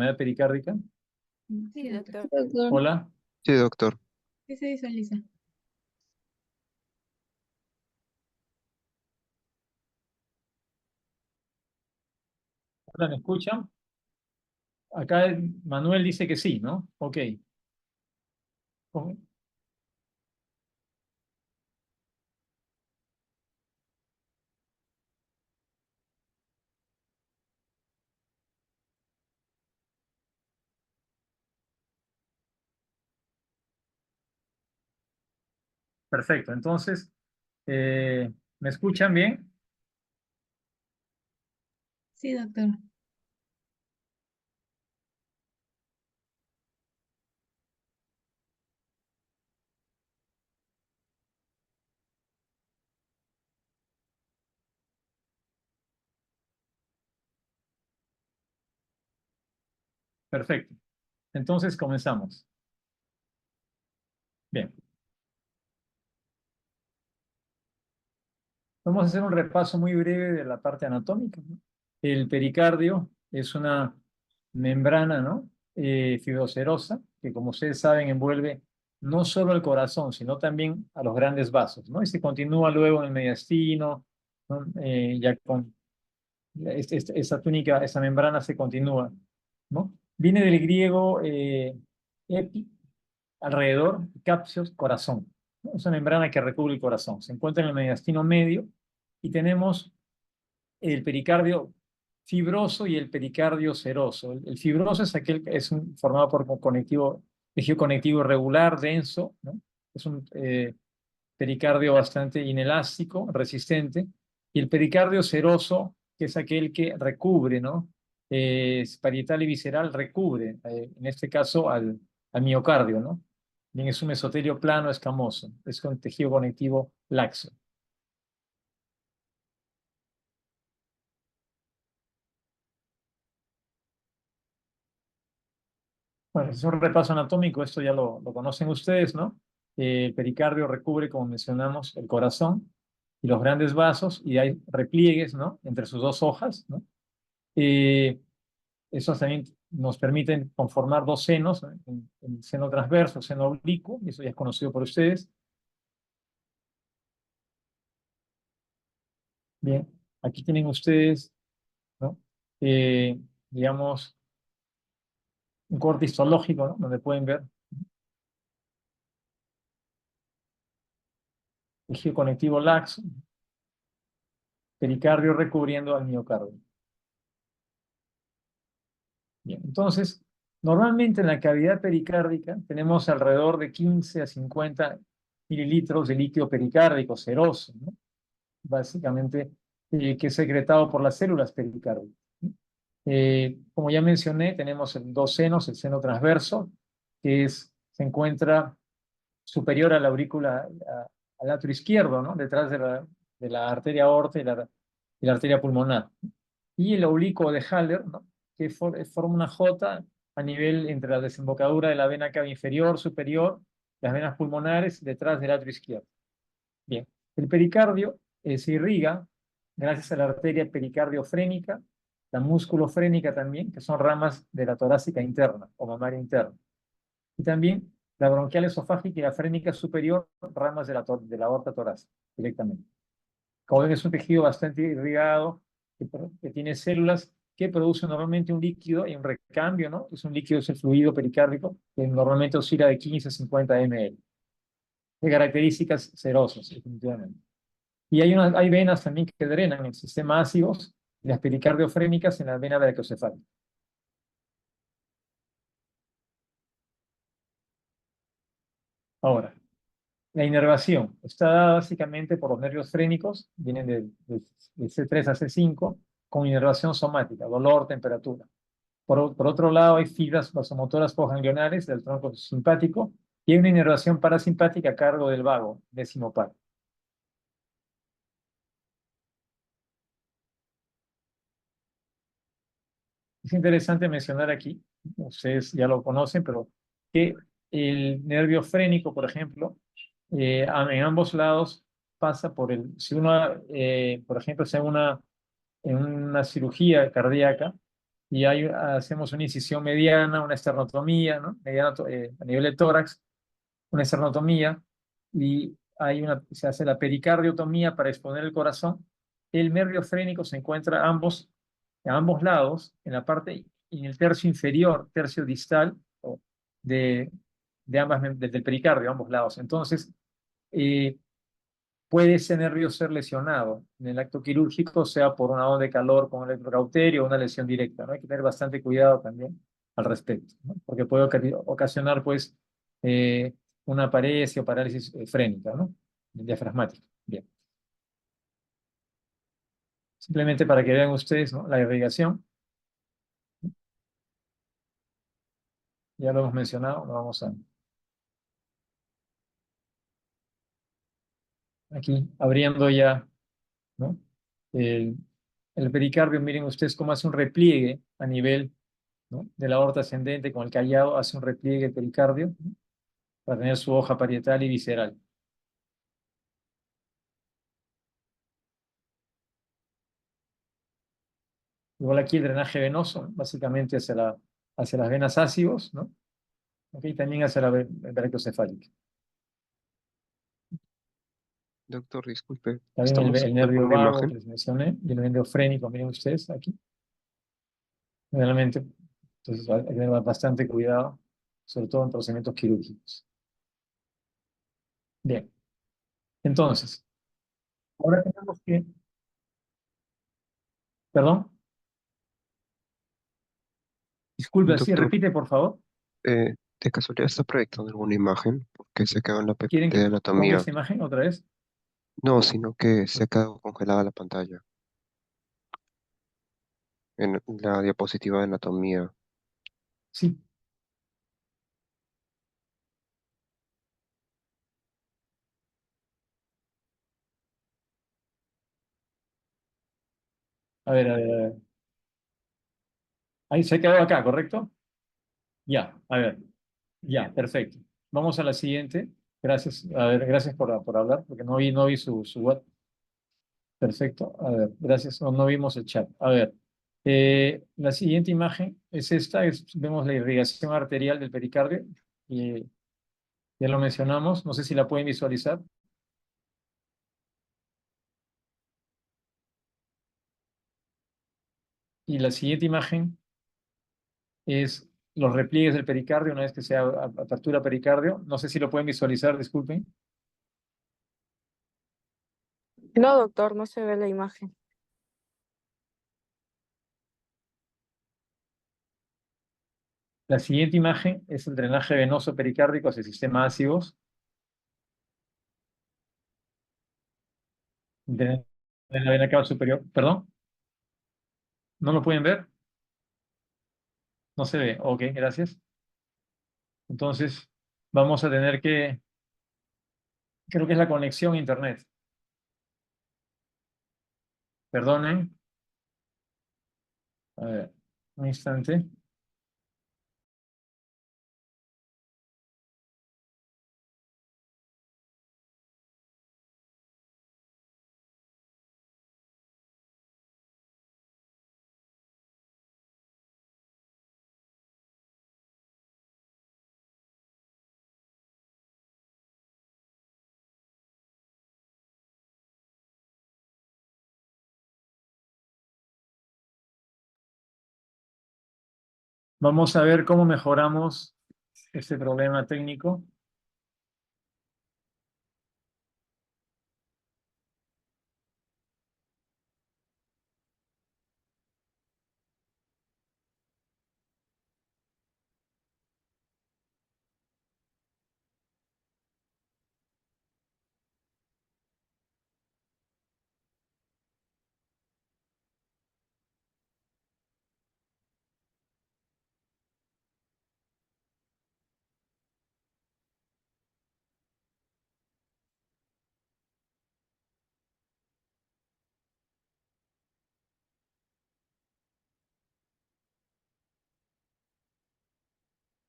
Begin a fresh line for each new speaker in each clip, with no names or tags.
enfermedad pericárdica?
Sí, doctor.
Doctor,
Hola.
Sí, doctor.
¿Qué se visualiza?
Hola, ¿me escuchan? Acá Manuel dice que sí, ¿no? Ok. Con- Perfecto. Entonces, ¿me escuchan bien?
Sí, doctor.
Perfecto. Entonces, comenzamos. Bien. Vamos a hacer un repaso muy breve de la parte anatómica, ¿no? El pericardio es una membrana, ¿no? Fibrocerosa, que como ustedes saben envuelve no solo el corazón, sino también a los grandes vasos, ¿no? Y se continúa luego en el mediastino, ¿no? Ya con esa túnica, esa membrana se continúa, ¿no? Viene del griego epi, alrededor, capsios, corazón, ¿no? Es una membrana que recubre el corazón. Se encuentra en el mediastino medio y tenemos el pericardio fibroso y el pericardio seroso. El fibroso es aquel que es formado por conectivo, tejido conectivo irregular, denso, ¿no? Es un pericardio bastante inelástico, resistente. Y el pericardio seroso, que es aquel que recubre, ¿no? Parietal y visceral recubre, en este caso al miocardio, ¿no? Bien, es un mesotelio plano, escamoso, es un tejido conectivo laxo. Bueno, es un repaso anatómico, esto ya lo conocen ustedes, ¿no? El pericardio recubre, como mencionamos, el corazón y los grandes vasos, y hay repliegues, ¿no? Entre sus dos hojas, ¿no? Eh, Esos también nos permiten conformar dos senos, ¿no? El seno transverso, seno oblicuo, y eso ya es conocido por ustedes. Bien, aquí tienen ustedes, ¿no? Eh, digamos, un corte histológico, ¿no? Donde pueden ver tejido conectivo laxo, pericardio recubriendo al miocardio. Bien, entonces, normalmente en la cavidad pericárdica tenemos alrededor de 15 a 50 mililitros de líquido pericárdico seroso, ¿no? Básicamente, que es secretado por las células pericárdicas, ¿no? Como ya mencioné, tenemos dos senos, el seno transverso, que se encuentra superior a la aurícula, al atrio izquierdo, ¿no? Detrás de la arteria aorta y la arteria pulmonar. Y el oblicuo de Haller, ¿no? Que forma una J a nivel entre la desembocadura de la vena cava inferior, superior, las venas pulmonares, detrás del atrio izquierdo. Bien, el pericardio se irriga gracias a la arteria pericardiofrénica, la musculofrénica también, que son ramas de la torácica interna o mamaria interna. Y también la bronquial esofágica y la frénica superior, ramas de la aorta torácica, directamente. Como ven, es un tejido bastante irrigado, que tiene células que producen normalmente un líquido y un recambio, ¿no? Es un líquido, es el fluido pericárdico, que normalmente oscila de 15 a 50 ml, de características serosas, definitivamente. Y hay venas también que drenan el sistema ácidos y las pericardiofrénicas en la vena varicocefálica. Ahora, la inervación está dada básicamente por los nervios frénicos, vienen de C3 a C5, con inervación somática, dolor, temperatura. Por otro lado, hay fibras vasomotoras postganglionares del tronco simpático y hay una inervación parasimpática a cargo del vago, décimo par. Es interesante mencionar aquí, ustedes ya lo conocen, pero que el nervio frénico, por ejemplo, en ambos lados pasa si uno, por ejemplo, en una cirugía cardíaca, y ahí hacemos una incisión mediana, una esternotomía, ¿no? Mediana, a nivel de tórax, una esternotomía, y se hace la pericardiotomía para exponer el corazón. El nervio frénico se encuentra a ambos lados, en la parte, en el tercio inferior, tercio distal, de, del pericardio, a ambos lados. Entonces, eh, puede ese nervio ser lesionado en el acto quirúrgico, sea por una onda de calor con electrocauterio o una lesión directa, ¿no? Hay que tener bastante cuidado también al respecto, ¿no? Porque puede ocasionar, pues, eh, una paresia o parálisis frénica, ¿no? Diafragmática. Bien. Simplemente para que vean ustedes, ¿no? La irrigación, ya lo hemos mencionado, lo vamos a... Aquí, abriendo ya, ¿no? El, el pericardio, miren ustedes cómo hace un repliegue a nivel, ¿no? De la aorta ascendente con el callado, hace un repliegue el pericardio, ¿no? Para tener su hoja parietal y visceral. Igual aquí el drenaje venoso, básicamente hacia las venas ácidos, ¿no? Ok, también hacia la rectocefálica.
Doctor, disculpe,
También
estamos
el
viendo
nervio
una
vago que
imagen.
les mencioné y el nervio frénico, miren ustedes aquí. Realmente, entonces hay que tener bastante cuidado, sobre todo en procedimientos quirúrgicos. Bien, entonces, ahora tenemos que, perdón, disculpe, así
Doctor,
repite, por favor.
¿de casualidad está proyectando alguna imagen? Porque se quedó en la
¿Quieren
PPT
que
de
ponga
anatomía.
esta imagen otra vez?
No, sino que se ha quedado congelada la pantalla en la diapositiva de anatomía.
Sí. A ver. Ahí se ha quedado acá, ¿correcto? Ya, a ver. Ya, perfecto. Vamos a la siguiente. Gracias. A ver, gracias por hablar, porque no vi su web. Perfecto. A ver, gracias. No vimos el chat. A ver, la siguiente imagen es esta. Vemos la irrigación arterial del pericardio. Y ya lo mencionamos. No sé si la pueden visualizar. Y la siguiente imagen es los repliegues del pericardio una vez que se apertura pericardio. No sé si lo pueden visualizar, disculpen.
No, doctor, no se ve la imagen.
La siguiente imagen es el drenaje venoso pericárdico hacia el sistema ácidos de la vena cava superior. ¿Perdón? ¿No lo pueden ver? No se ve. Ok, gracias. Entonces, vamos a tener que, creo que es la conexión a internet. Perdonen. A ver, un instante. Vamos a ver cómo mejoramos este problema técnico.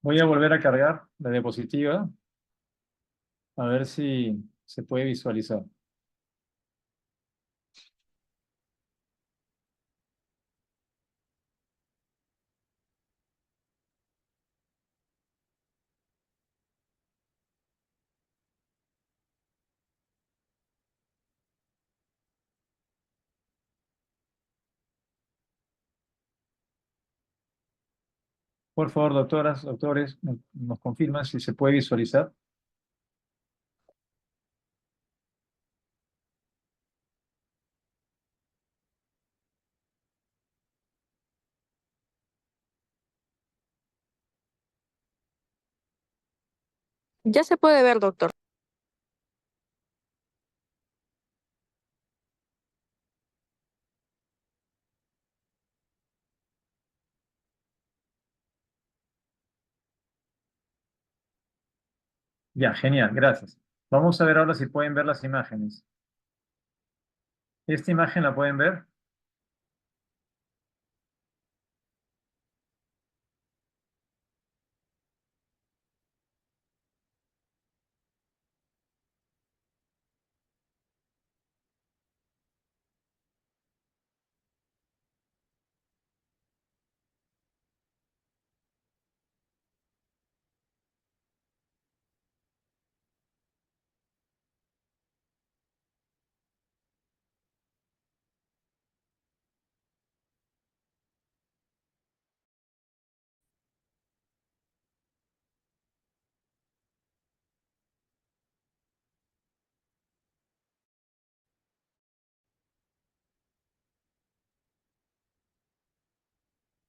Voy a volver a cargar la diapositiva, a ver si se puede visualizar. Por favor, doctoras, doctores, nos confirman si se puede visualizar.
Ya se puede ver, doctor.
Ya, genial, gracias. Vamos a ver ahora si pueden ver las imágenes. ¿Esta imagen la pueden ver?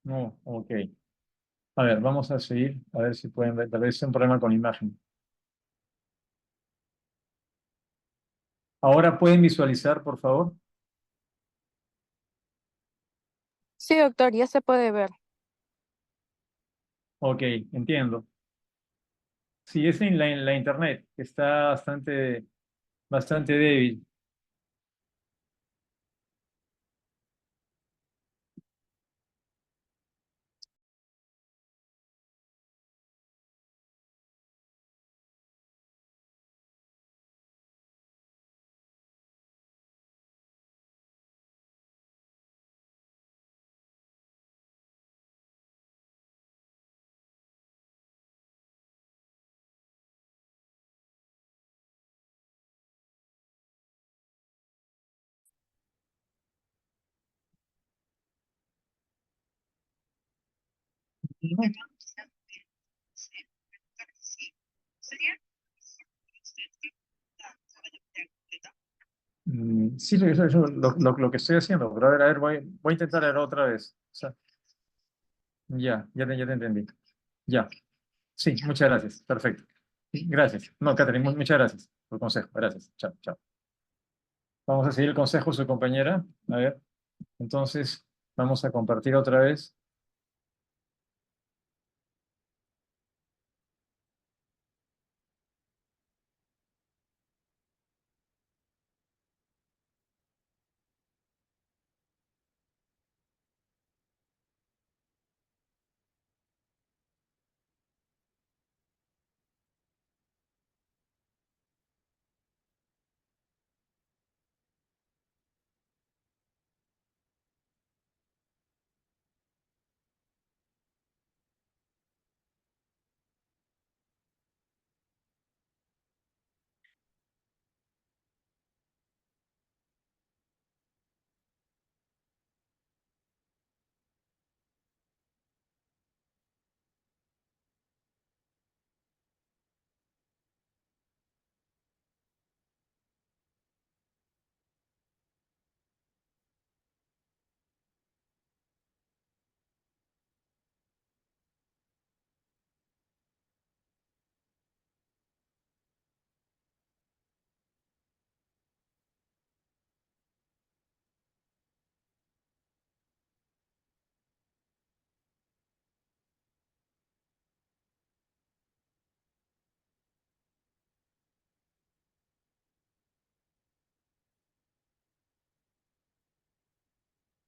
No, ok. A ver, vamos a seguir, a ver si pueden ver. Tal vez es un problema con la imagen. Ahora pueden visualizar, por favor.
Sí, doctor, ya se puede ver.
Ok, entiendo. Sí, es en la internet, que está bastante débil. Sí, eso lo que estoy haciendo, pero a ver, voy a intentar ver otra vez. O sea, ya te entendí. Ya, sí, muchas gracias, perfecto. Gracias. No, Catherine, muchas gracias por el consejo. Gracias. Chao, chao. Vamos a seguir el consejo de su compañera. A ver, entonces vamos a compartir otra vez.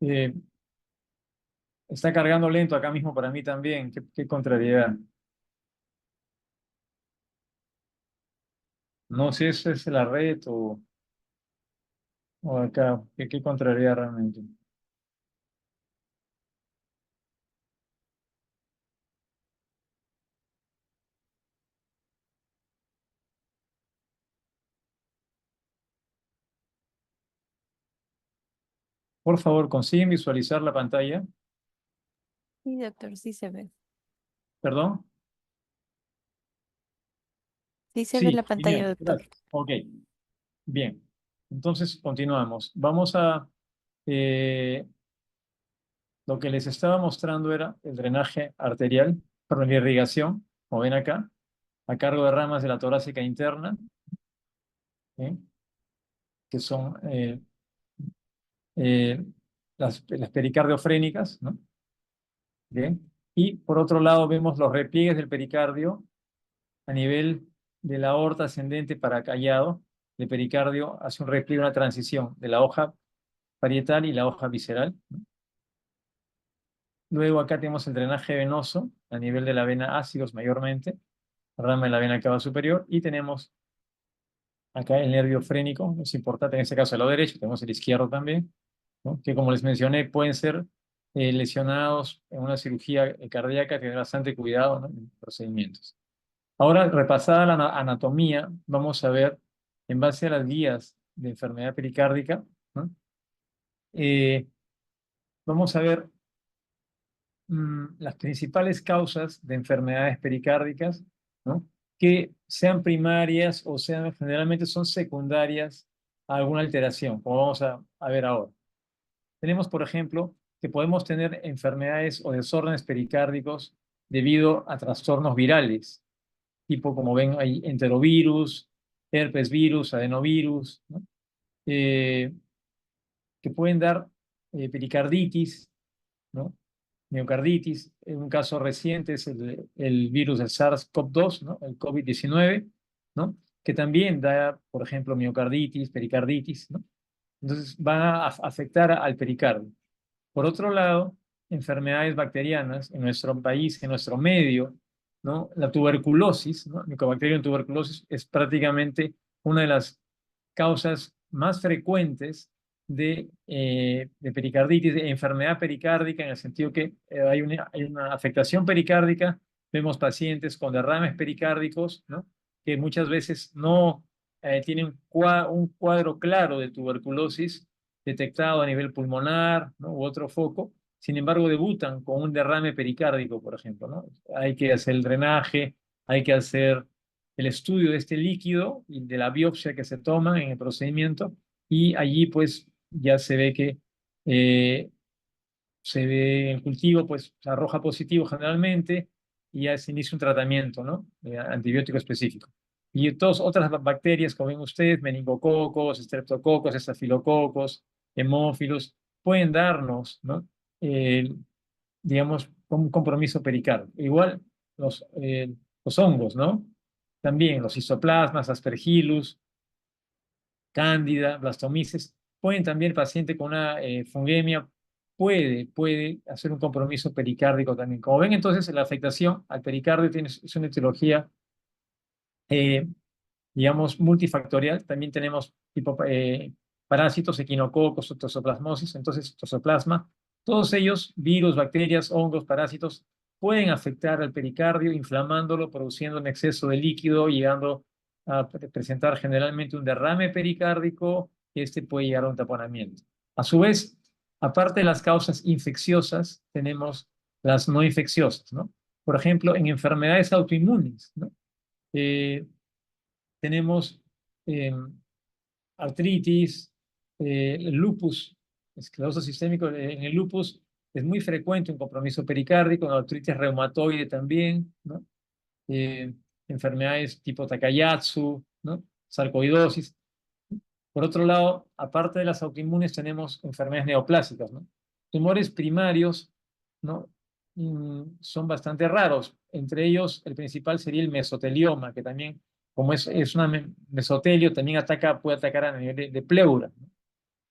Eh, Está cargando lento acá mismo para mí también. Qué contrariedad. No sé si es la red o acá. Qué contrariedad realmente. Por favor, ¿consiguen visualizar la pantalla?
Sí, doctor, sí se ve.
¿Perdón?
Sí se ve
Sí,
la pantalla,
genial,
doctor.
gracias. Ok, bien. Entonces, continuamos. Vamos a... lo que les estaba mostrando era el drenaje arterial, perdón, la irrigación, como ven acá, a cargo de ramas de la torácica interna, ¿sí? Que son eh, las pericardiofrénicas, ¿no? Bien. Y por otro lado vemos los repliegues del pericardio a nivel de la aorta ascendente para callado. El pericardio hace un repliegue, una transición de la hoja parietal y la hoja visceral, ¿no? Luego acá tenemos el drenaje venoso a nivel de la vena ácidos mayormente, rama de la vena cava superior, y tenemos acá el nervio frénico, es importante en este caso el lado derecho, tenemos el izquierdo también, ¿no? Que como les mencioné pueden ser lesionados en una cirugía cardíaca, tener bastante cuidado, ¿no? En procedimientos. Ahora, repasada la anatomía, vamos a ver, en base a las guías de enfermedad pericárdica, ¿no? Eh, vamos a ver las principales causas de enfermedades pericárdicas, ¿no? Que sean primarias o sean generalmente son secundarias a alguna alteración, como vamos a ver ahora. Tenemos, por ejemplo, que podemos tener enfermedades o desórdenes pericárdicos debido a trastornos virales, tipo como ven hay enterovirus, herpes virus, adenovirus, ¿no? Eh, que pueden dar pericarditis, ¿no? Miocarditis. En un caso reciente es el virus del SARS-CoV-2, ¿no? El COVID-19, ¿no? Que también da, por ejemplo, miocarditis, pericarditis, ¿no? Entonces van a afectar al pericardio. Por otro lado, enfermedades bacterianas en nuestro país, en nuestro medio, ¿no? La tuberculosis, ¿no? Mycobacterium tuberculosis es prácticamente una de las causas más frecuentes de pericarditis, de enfermedad pericárdica, en el sentido que hay una afectación pericárdica. Vemos pacientes con derrames pericárdicos, ¿no? Que muchas veces no tienen un cuadro claro de tuberculosis detectado a nivel pulmonar, ¿no? U otro foco. Sin embargo, debutan con un derrame pericárdico, por ejemplo, ¿no? Hay que hacer el drenaje, hay que hacer el estudio de este líquido y de la biopsia que se toma en el procedimiento, y allí pues ya se ve que se ve el cultivo, pues se arroja positivo generalmente, y ya se inicia un tratamiento, ¿no? Antibiótico específico. Y todas otras bacterias, como ven ustedes, meningococos, estreptococos, estafilococos, hemófilos, pueden darnos, ¿no? Digamos, un compromiso pericárdico. Igual los hongos, ¿no? También los histoplasmas, aspergillus, cándida, blastomyces, pueden también el paciente con una fungemia puede hacer un compromiso pericárdico también. Como ven, entonces, la afectación al pericardio es una etiología, eh, digamos, multifactorial. También tenemos tipo parásitos, equinococos, toxoplasmosis, entonces toxoplasma. Todos ellos, virus, bacterias, hongos, parásitos, pueden afectar al pericardio, inflamándolo, produciendo un exceso de líquido, llegando a presentar generalmente un derrame pericárdico. Este puede llegar a un taponamiento. A su vez, aparte de las causas infecciosas, tenemos las no infecciosas, ¿no? Por ejemplo, en enfermedades autoinmunes, ¿no? Tenemos eh, artritis, el lupus, esclerosis sistémico. En el lupus es muy frecuente un compromiso pericárdico, en la artritis reumatoide también, ¿no? Eh, enfermedades tipo Takayatsu, ¿no? Sarcoidosis. Por otro lado, aparte de las autoinmunes, tenemos enfermedades neoplásicas, ¿no? Tumores primarios, ¿no? Son bastante raros. Entre ellos, el principal sería el mesotelioma, que también, como es un mesotelio, también puede atacar a nivel de pleura, ¿no?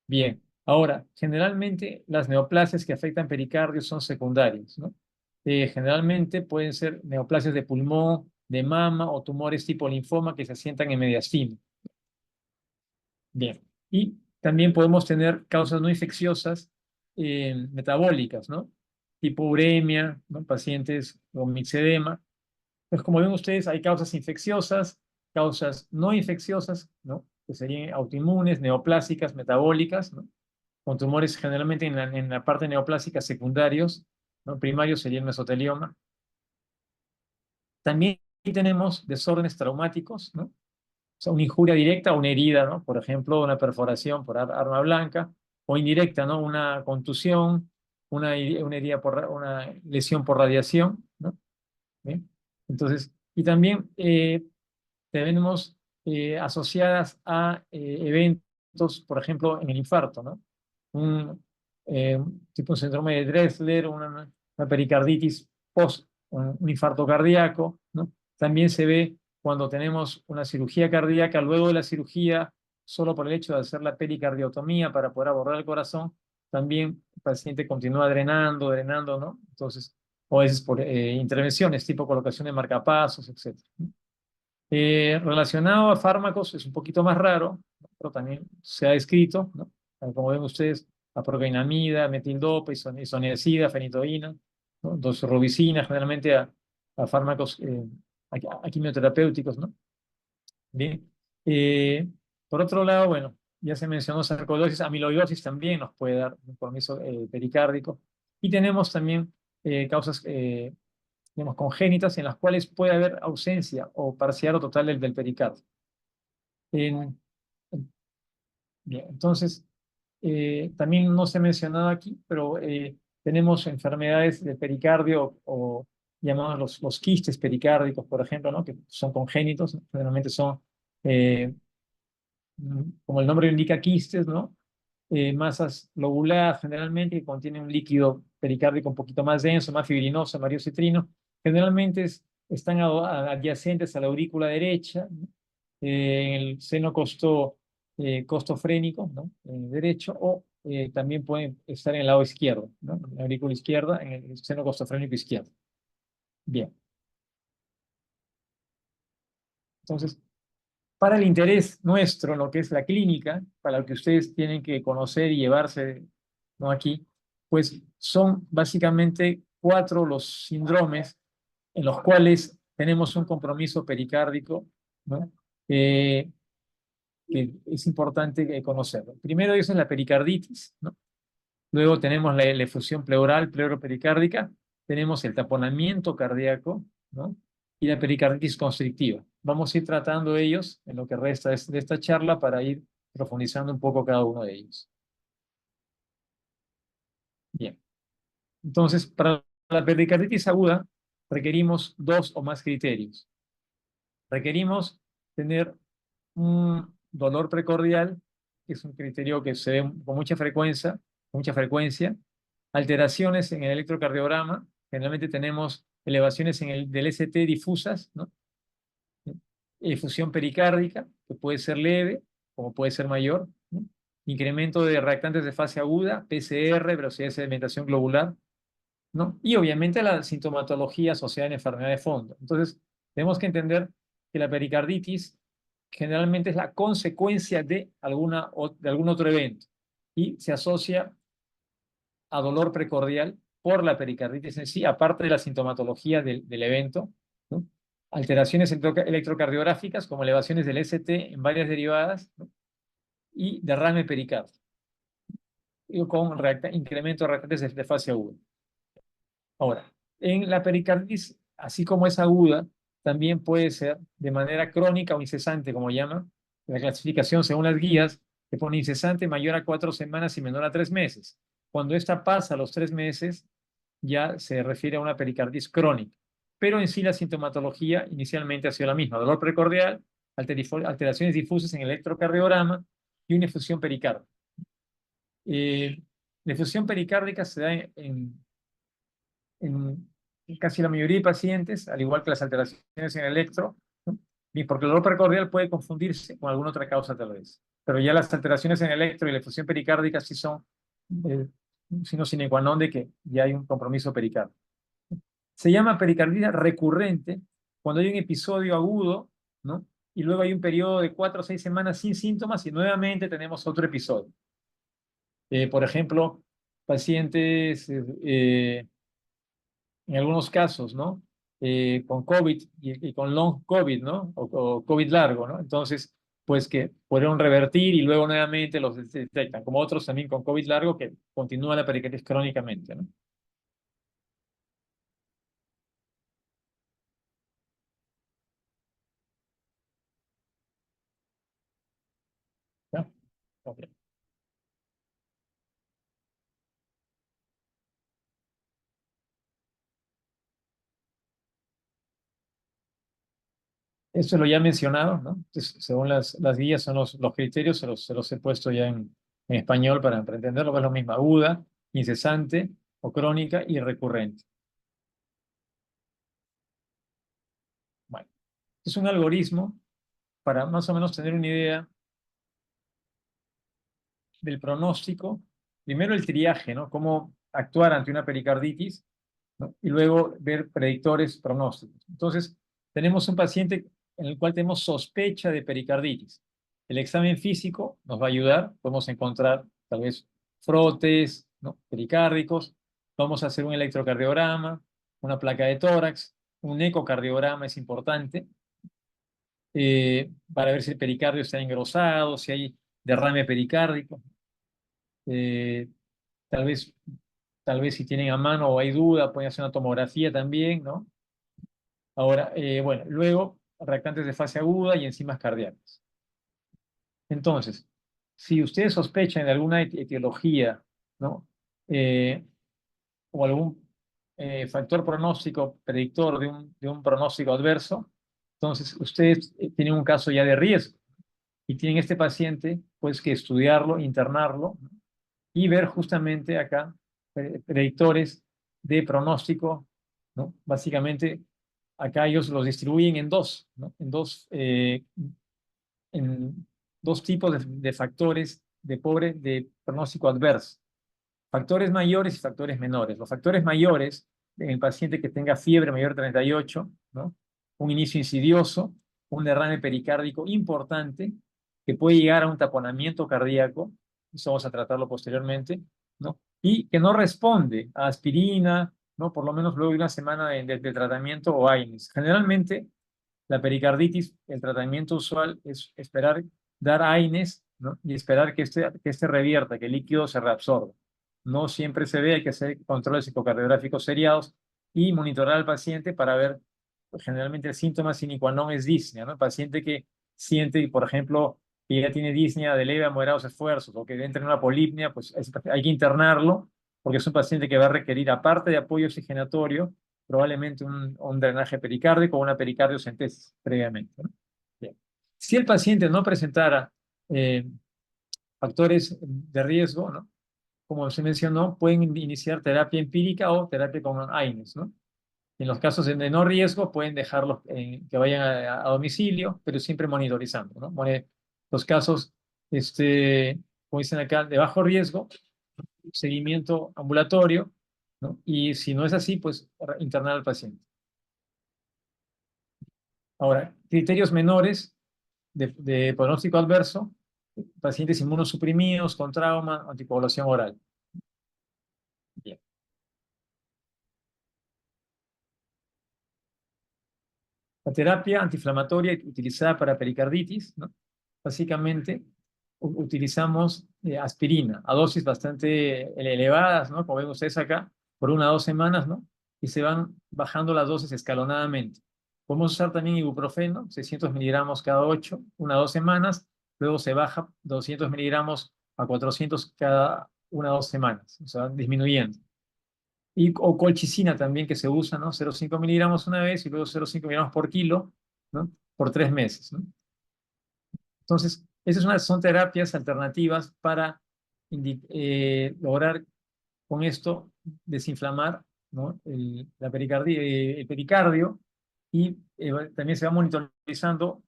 Bien, ahora, generalmente las neoplasias que afectan pericardios son secundarias, ¿no? Generalmente pueden ser neoplasias de pulmón, de mama o tumores tipo linfoma que se asientan en mediastino. Bien, y también podemos tener causas no infecciosas metabólicas, ¿no? Tipo uremia, ¿no? Pacientes con mixedema. Pues como ven ustedes, hay causas infecciosas, causas no infecciosas, ¿no? Que serían autoinmunes, neoplásicas, metabólicas, ¿no? Con tumores generalmente en la parte neoplásica secundarios, ¿no? Primarios sería el mesotelioma. También tenemos desórdenes traumáticos, ¿no? O sea, una injuria directa o una herida, ¿no? Por ejemplo, una perforación por arma blanca, o indirecta, ¿no? Una contusión, una herida una lesión por radiación, ¿no? ¿Bien? Entonces, y también tenemos asociadas a eventos, por ejemplo, en el infarto, ¿no? Tipo un síndrome de Dressler, una pericarditis post un infarto cardíaco, ¿no? También se ve cuando tenemos una cirugía cardíaca, luego de la cirugía, solo por el hecho de hacer la pericardiotomía para poder abordar el corazón, también el paciente continúa drenando, ¿no? Entonces, o a veces por intervenciones tipo colocación de marcapasos, etc. Relacionado a fármacos es un poquito más raro, ¿no? Pero también se ha descrito, ¿no? Como ven ustedes, aprogainamida, metildopa, isoniazida, fenitoína, ¿no? Doxorubicina, generalmente a fármacos a quimioterapéuticos, ¿no? Bien. Por otro lado, bueno, ya se mencionó sarcoidosis, amiloidosis también nos puede dar un compromiso pericárdico. Y tenemos también causas digamos, congénitas en las cuales puede haber ausencia o parcial o total del pericardio. En- Bien, entonces, también no se ha mencionado aquí, pero tenemos enfermedades de pericardio o llamados los quistes pericárdicos, por ejemplo, ¿no? Que son congénitos, ¿no? Generalmente son, eh, como el nombre indica, quistes, ¿no? Masas lobuladas generalmente que contienen un líquido pericárdico un poquito más denso, más fibrinoso, mariocitrino. Generalmente están adyacentes a la aurícula derecha, ¿no? En el seno costofrénico, ¿no? Derecho, o también pueden estar en el lado izquierdo, ¿no? En la aurícula izquierda, en el seno costofrénico izquierdo. Bien, entonces, para el interés nuestro, en lo que es la clínica, para lo que ustedes tienen que conocer y llevarse, ¿no? Aquí, pues son básicamente 4 los síndromes en los cuales tenemos un compromiso pericárdico, ¿no? Que es importante conocerlo. Primero es la pericarditis, ¿no? Luego tenemos la efusión pleural, pleuropericárdica, tenemos el taponamiento cardíaco, ¿no? Y la pericarditis constrictiva. Vamos a ir tratando ellos en lo que resta de esta charla para ir profundizando un poco cada uno de ellos. Bien. Entonces, para la pericarditis aguda requerimos 2 o más criterios. Requerimos tener un dolor precordial, que es un criterio que se ve con mucha frecuencia, alteraciones en el electrocardiograma, generalmente tenemos elevaciones del ST difusas, ¿no? Efusión pericárdica, que puede ser leve, como puede ser mayor, ¿no? Incremento de reactantes de fase aguda, PCR, velocidad de sedimentación globular, ¿no? Y obviamente la sintomatología asociada en enfermedad de fondo. Entonces, tenemos que entender que la pericarditis generalmente es la consecuencia de algún otro evento y se asocia a dolor precordial por la pericarditis en sí, aparte de la sintomatología del evento, ¿no? Alteraciones electrocardiográficas como elevaciones del ST en varias derivadas, ¿no? Y derrame pericárdico con incremento de reactantes de fase aguda. Ahora, en la pericarditis, así como es aguda, también puede ser de manera crónica o incesante, como llaman. La clasificación según las guías que pone incesante mayor a 4 semanas y menor a 3 meses. Cuando esta pasa a los 3 meses, ya se refiere a una pericarditis crónica. Pero en sí la sintomatología inicialmente ha sido la misma. Dolor precordial, alteraciones difusas en el electrocardiograma y una efusión pericárdica. La efusión pericárdica se da en casi la mayoría de pacientes, al igual que las alteraciones en el electro, ¿no? Y porque el dolor precordial puede confundirse con alguna otra causa tal vez. Pero ya las alteraciones en el electro y la efusión pericárdica sí son sino sine qua non de que ya hay un compromiso pericárdico. Se llama pericarditis recurrente cuando hay un episodio agudo, ¿no? Y luego hay un periodo de 4 o 6 semanas sin síntomas y nuevamente tenemos otro episodio. Por ejemplo, pacientes en algunos casos, ¿no? Con COVID y con long COVID, ¿no? O COVID largo, ¿no? Entonces, pues que pudieron revertir y luego nuevamente los detectan, como otros también con COVID largo que continúa la pericarditis crónicamente, ¿no? Ok. Esto lo ya mencionado, ¿no? Entonces, según las guías, son los criterios, se los he puesto ya en español para entenderlo, que es lo mismo: aguda, incesante o crónica y recurrente. Bueno, es un algoritmo para más o menos tener una idea del pronóstico. Primero el triaje, ¿no? Cómo actuar ante una pericarditis, ¿no? Y luego ver predictores pronósticos. Entonces, tenemos un paciente en el cual tenemos sospecha de pericarditis. El examen físico nos va a ayudar. Podemos encontrar tal vez frotes, ¿no?, pericárdicos. Vamos a hacer un electrocardiograma, una placa de tórax, un ecocardiograma es importante, para ver si el pericardio está engrosado, si hay derrame pericárdico. Eh, tal vez, tal vez si tienen a mano o hay duda, pueden hacer una tomografía también, ¿no? Ahora, bueno, luego reactantes de fase aguda y enzimas cardíacas. Entonces, si ustedes sospechan de alguna etiología, ¿no?, o algún factor pronóstico predictor de un pronóstico adverso, entonces ustedes tienen un caso ya de riesgo y tienen este paciente, pues, que estudiarlo, internarlo, ¿no?, y ver justamente acá predictores de pronóstico, ¿no? Básicamente, acá ellos los distribuyen en dos, ¿no? En dos tipos de factores de pronóstico adverso: factores mayores y factores menores. Los factores mayores, en el paciente que tenga fiebre mayor de 38, ¿no?, un inicio insidioso, un derrame pericárdico importante que puede llegar a un taponamiento cardíaco, eso vamos a tratarlo posteriormente, ¿no?, y que no responde a aspirina, ¿no?, por lo menos luego de una semana de tratamiento o AINES. Generalmente, la pericarditis, el tratamiento usual es esperar, dar AINES, ¿no?, y esperar que este revierta, que el líquido se reabsorba. No siempre se ve, hay que hacer controles ecocardiográficos seriados y monitorar al paciente para ver, pues, generalmente el síntoma sine qua non es disnea, ¿no? El paciente que siente, por ejemplo, que ya tiene disnea de leve a moderados esfuerzos o que entra en una polipnia, pues hay que internarlo, porque es un paciente que va a requerir, aparte de apoyo oxigenatorio, probablemente un drenaje pericárdico o una pericardiocentesis previamente, ¿no? Bien. Si el paciente no presentara eh, factores de riesgo, ¿no?, como se mencionó, pueden iniciar terapia empírica o terapia con AINES, ¿no? En los casos de no riesgo, pueden dejarlos que vayan a domicilio, pero siempre monitorizando, ¿no? Los casos, como dicen acá, de bajo riesgo, seguimiento ambulatorio, ¿no? Y si no es así, pues internar al paciente. Ahora, criterios menores de pronóstico adverso: pacientes inmunosuprimidos con trauma, anticoagulación oral. Bien. La terapia antiinflamatoria utilizada para pericarditis, ¿no? Básicamente, utilizamos aspirina a dosis bastante elevadas, ¿no?, como ven ustedes acá, por 1 a 2 semanas, ¿no? Y se van bajando las dosis escalonadamente. Podemos usar también ibuprofeno, 600 miligramos cada 8, 1 a 2 semanas. Luego se baja 200 miligramos a 400 cada 1 a 2 semanas, o sea, disminuyendo. O colchicina también, que se usa, ¿no? 0,5 miligramos una vez y luego 0,5 miligramos por kilo, ¿no?, por 3 meses, ¿no? Entonces, son terapias alternativas para lograr con esto desinflamar, ¿no?, el pericardio, y también se va monitorizando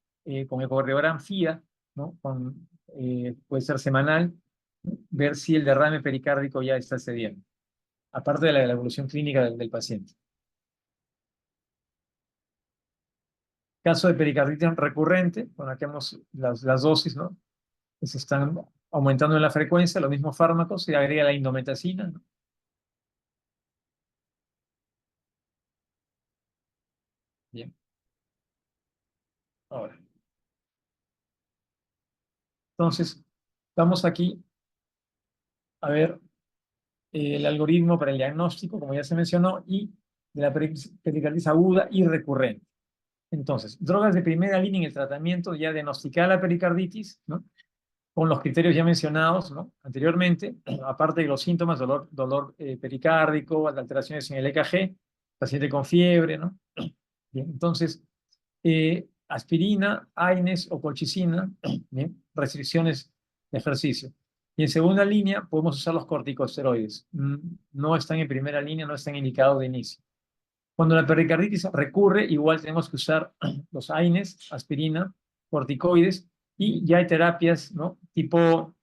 con ecocardiograma FIA, ¿no?, puede ser semanal, ¿no?, ver si el derrame pericárdico ya está cediendo, aparte de la evolución clínica del paciente. Caso de pericarditis recurrente, bueno, aquí vemos las dosis, ¿no?, que se están aumentando en la frecuencia, los mismos fármacos, se agrega la indometacina, ¿no? Bien. Ahora, entonces, vamos aquí a ver el algoritmo para el diagnóstico, como ya se mencionó, y de la pericarditis aguda y recurrente. Entonces, drogas de primera línea en el tratamiento, ya diagnosticada la pericarditis, ¿no? con los criterios ya mencionados, ¿no? Anteriormente, aparte de los síntomas, dolor pericárdico, alteraciones en el EKG, paciente con fiebre, ¿no? Bien, entonces, aspirina, AINES o colchicina, bien, restricciones de ejercicio. Y en segunda línea podemos usar los corticosteroides. No están en primera línea, no están indicados de inicio. Cuando la pericarditis recurre, igual tenemos que usar los AINES, aspirina, corticoides, y ya hay terapias, ¿no? Tipo,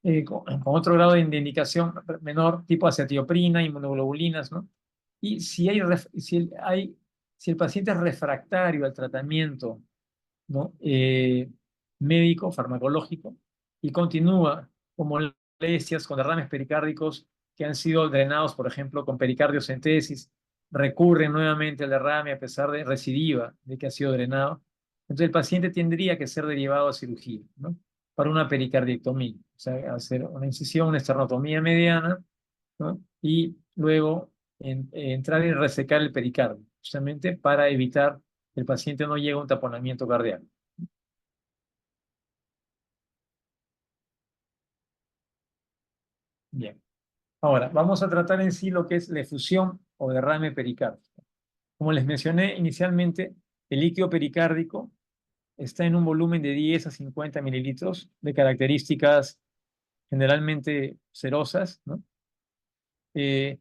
con otro grado de indicación menor, tipo acetioprina, inmunoglobulinas, ¿no? Y si el paciente es refractario al tratamiento, ¿no? Médico, farmacológico, y continúa con molestias, con derrames pericárdicos que han sido drenados, por ejemplo, con pericardiocentesis, recurre nuevamente al derrame a pesar de recidiva de que ha sido drenado. Entonces el paciente tendría que ser derivado a cirugía, ¿no? Para una pericardiectomía, o sea, hacer una incisión, una esternotomía mediana, ¿no? Y luego entrar y resecar el pericardio, justamente para evitar que el paciente no llegue a un taponamiento cardíaco. Bien. Ahora, vamos a tratar en sí lo que es la efusión o derrame pericárdico. Como les mencioné inicialmente, el líquido pericárdico está en un volumen de 10 a 50 mililitros de características generalmente serosas, ¿no? El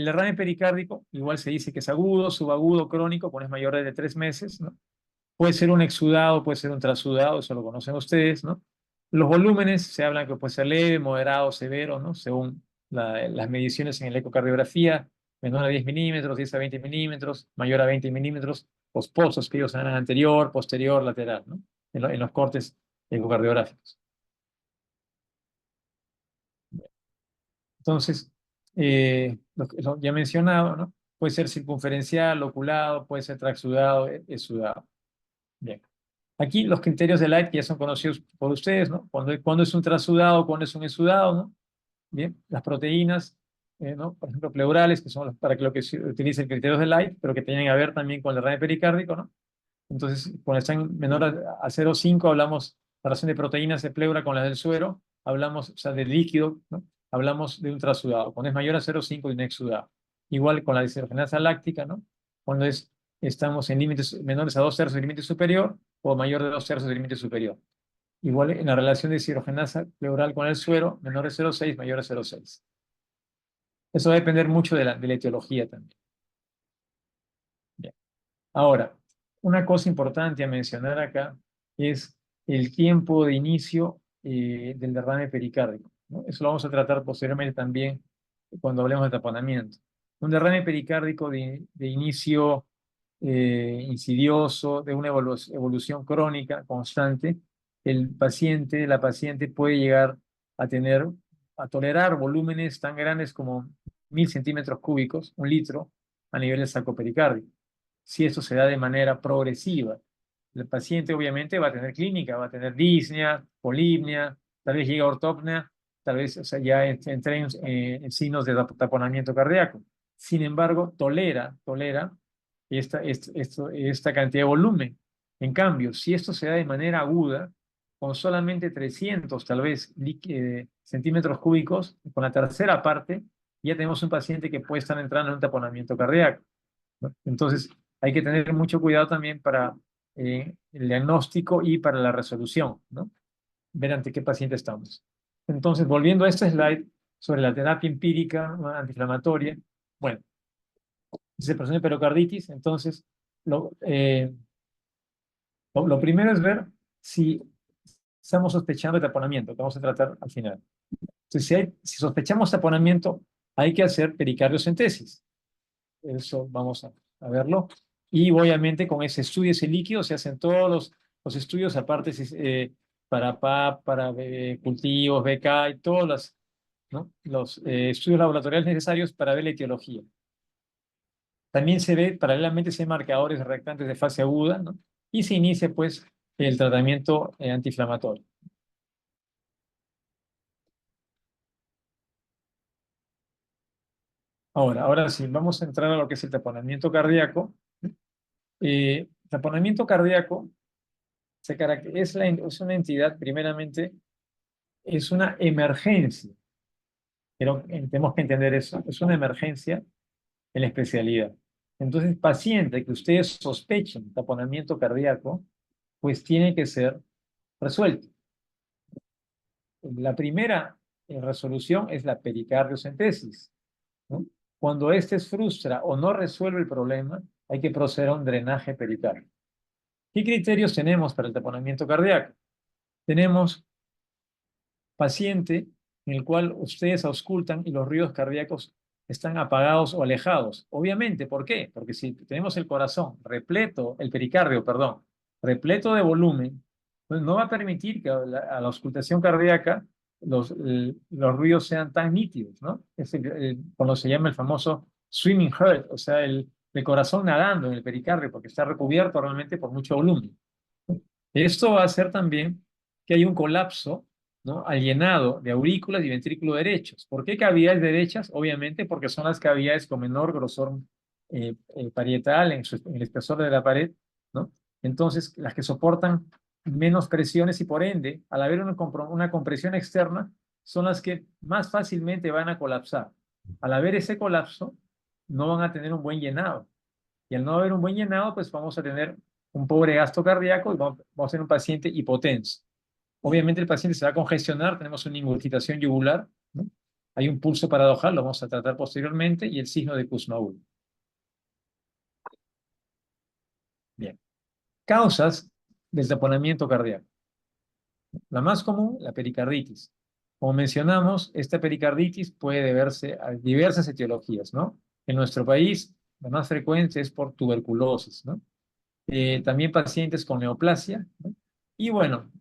derrame pericárdico, igual se dice que es agudo, subagudo, crónico, cuando es mayor de 3 meses, ¿no? Puede ser un exudado, puede ser un trasudado, eso lo conocen ustedes, ¿no? Los volúmenes se hablan que puede ser leve, moderado, severo, ¿no? Según las mediciones en la ecocardiografía, menor a 10 milímetros, 10 a 20 milímetros, mayor a 20 milímetros, los pozos que ellos hablan anterior, posterior, lateral, ¿no? En los cortes ecocardiográficos. Entonces, lo ya mencionado, ¿no? Puede ser circunferencial, oculado, puede ser transudado, exudado. Bien. Aquí los criterios de Light que ya son conocidos por ustedes, ¿no? Cuando es un transudado, cuando es un exudado, ¿no? Bien, las proteínas, ¿no? Por ejemplo, pleurales, que son para que lo que se utilice el criterio de Light, pero que tienen que ver también con el derrame pericárdico, ¿no? Entonces, cuando están menor a 0,5, hablamos la relación de proteínas de pleura con las del suero, hablamos, o sea, de líquido, ¿no? Hablamos de un transudado. Cuando es mayor a 0,5, de un exudado. Igual con la deshidrogenasa láctica, ¿no? Cuando estamos en límites menores a 2/3 del límite superior o mayor de 2/3 del límite superior. Igual en la relación de deshidrogenasa pleural con el suero, menor de 0,6, mayor de 0,6. Eso va a depender mucho de la etiología también. Bien. Ahora, una cosa importante a mencionar acá es el tiempo de inicio del derrame pericárdico, ¿no? Eso lo vamos a tratar posteriormente también cuando hablemos de taponamiento. Un derrame pericárdico de inicio insidioso, de una evolución crónica constante, la paciente puede llegar a tolerar volúmenes tan grandes como 1000 centímetros cúbicos, 1 litro, a nivel del saco pericárdico. Si esto se da de manera progresiva, el paciente obviamente va a tener clínica, va a tener disnea, polipnia, tal vez llegue a ortopnea, tal vez, o sea, ya entre en signos de taponamiento cardíaco. Sin embargo, tolera esta cantidad de volumen. En cambio, si esto se da de manera aguda, con solamente 300 tal vez centímetros cúbicos, con la tercera parte, ya tenemos un paciente que puede estar entrando en un taponamiento cardíaco, ¿no? Entonces, hay que tener mucho cuidado también para el diagnóstico y para la resolución, ¿no? Ver ante qué paciente estamos. Entonces, volviendo a este slide sobre la terapia empírica, ¿no? Antiinflamatoria, bueno, dice persona de pericarditis, entonces lo primero es ver si estamos sospechando de taponamiento, que vamos a tratar al final. Entonces, si sospechamos taponamiento, hay que hacer pericardiocentesis. Eso vamos a verlo. Y obviamente con ese estudio, ese líquido, se hacen todos los estudios, aparte para PAP, para cultivos, BK y todos los estudios laboratoriales necesarios para ver la etiología. También paralelamente se ven marcadores reactantes de fase aguda, ¿no? Y se inicia pues el tratamiento antiinflamatorio. Ahora sí, vamos a entrar a lo que es el taponamiento cardíaco. Taponamiento cardíaco es una entidad primeramente es una emergencia. Pero tenemos que entender eso. Es una emergencia en la especialidad. Entonces, paciente que ustedes sospechen taponamiento cardíaco, pues tiene que ser resuelto. La primera resolución es la pericardiocentesis, ¿no? Cuando éste frustra o no resuelve el problema, hay que proceder a un drenaje pericárdico. ¿Qué criterios tenemos para el taponamiento cardíaco? Tenemos paciente en el cual ustedes auscultan y los ruidos cardíacos están apagados o alejados. Obviamente, ¿por qué? Porque si tenemos el corazón repleto, el pericardio, perdón, repleto de volumen, pues no va a permitir que a la auscultación cardíaca los ruidos sean tan nítidos, ¿no? Cuando se llama el famoso swimming heart, o sea, el corazón nadando en el pericardio, porque está recubierto realmente por mucho volumen. Esto va a hacer también que hay un colapso, ¿no? Alienado de aurículas y ventrículo derechos. ¿Por qué cavidades derechas? Obviamente porque son las cavidades con menor grosor parietal en el espesor de la pared, ¿no? Entonces, las que soportan menos presiones y por ende, al haber una compresión externa, son las que más fácilmente van a colapsar. Al haber ese colapso, no van a tener un buen llenado. Y al no haber un buen llenado, pues vamos a tener un pobre gasto cardíaco y vamos a tener un paciente hipotenso. Obviamente el paciente se va a congestionar, tenemos una ingurgitación yugular, ¿no? Hay un pulso paradojal, lo vamos a tratar posteriormente, y el signo de Kussmaul. Bien. Causas del taponamiento cardíaco. La más común, la pericarditis. Como mencionamos, esta pericarditis puede deberse a diversas etiologías, ¿no? En nuestro país, la más frecuente es por tuberculosis, ¿no? También pacientes con neoplasia, ¿no? Y bueno,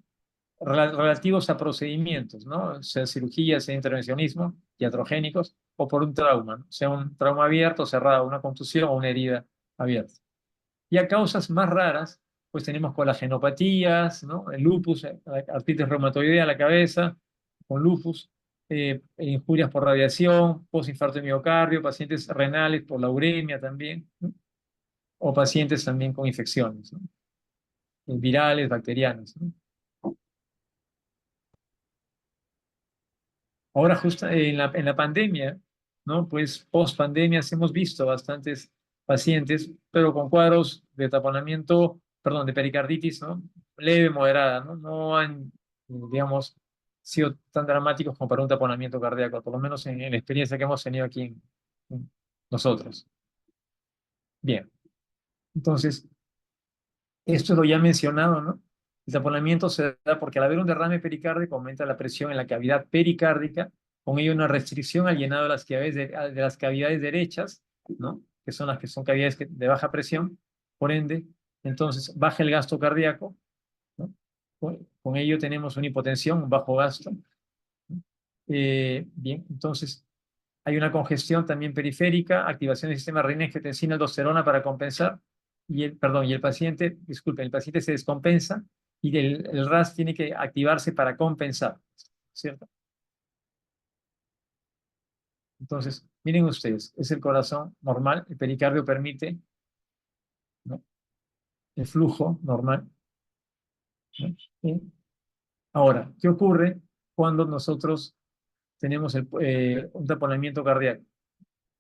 relativos a procedimientos, ¿no? Sea cirugía, sea intervencionismo, iatrogénicos, o por un trauma, ¿no? Sea un trauma abierto, cerrado, una contusión o una herida abierta. Y a causas más raras, pues tenemos colagenopatías, ¿no? El lupus, artritis reumatoidea a la cabeza, con lupus, injurias por radiación, postinfarto de miocardio, pacientes renales por la uremia también, ¿no? O pacientes también con infecciones, ¿no? Virales, bacterianas, ¿no? Ahora, justo en la pandemia, ¿no? Pues post pandemia hemos visto bastantes pacientes, pero con cuadros de taponamiento, perdón, de pericarditis, ¿no? Leve, moderada, ¿no? No han, digamos, sido tan dramáticos como para un taponamiento cardíaco, por lo menos en la experiencia que hemos tenido aquí en nosotros. Bien, entonces, esto es lo ya mencionado, ¿no? El taponamiento se da porque al haber un derrame pericárdico aumenta la presión en la cavidad pericárdica, con ello una restricción al llenado de de las cavidades derechas, ¿no? Que son las que son cavidades de baja presión, por ende, entonces baja el gasto cardíaco, ¿no? Con ello tenemos una hipotensión, un bajo gasto, ¿no? Bien, entonces hay una congestión también periférica, activación del sistema renina-angiotensina aldosterona para compensar, perdón, y el paciente, disculpen, el paciente se descompensa y el RAS tiene que activarse para compensar, ¿cierto? Entonces, miren ustedes, es el corazón normal, el pericardio permite, ¿no? El flujo normal, ¿no? Y ahora, ¿qué ocurre cuando nosotros tenemos un taponamiento cardíaco?